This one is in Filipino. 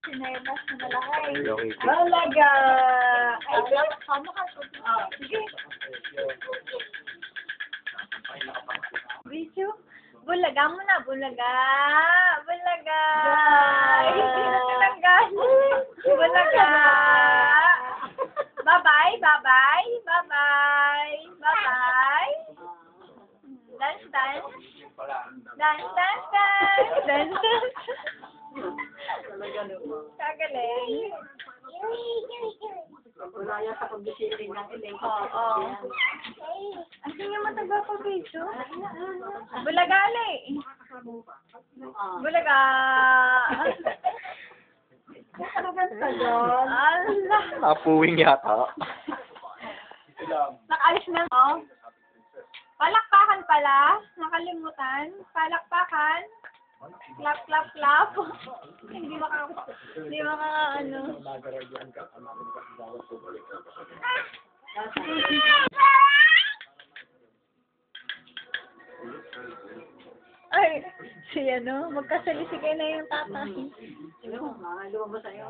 Sinebas na malaki. Hello Kitty. Bulaga! Ay, sama ka. Sige. Bisyo? Bulaga mo na, bulaga! Bulaga! Hindi na tinanggal. Bulaga! Bye-bye, bye-bye, bye-bye, bye-bye. Dance, dance. Dance, dance, dance. Dance, dance. Kagaling. Wala yan sa pag-bisiling ng iling. Oo. Ang tingin mo taga-pag-video? Bulagali. Bulaga. Nakaganda doon. Allah. Napuwing yata. Nakalis na, oh. Palakpakan pala. Nakalimutan. Palakpakan. Clap, clap, clap. Hindi ano. Ay, si ano, magkasalisigay na yung tatay. Lumabas sa'yo.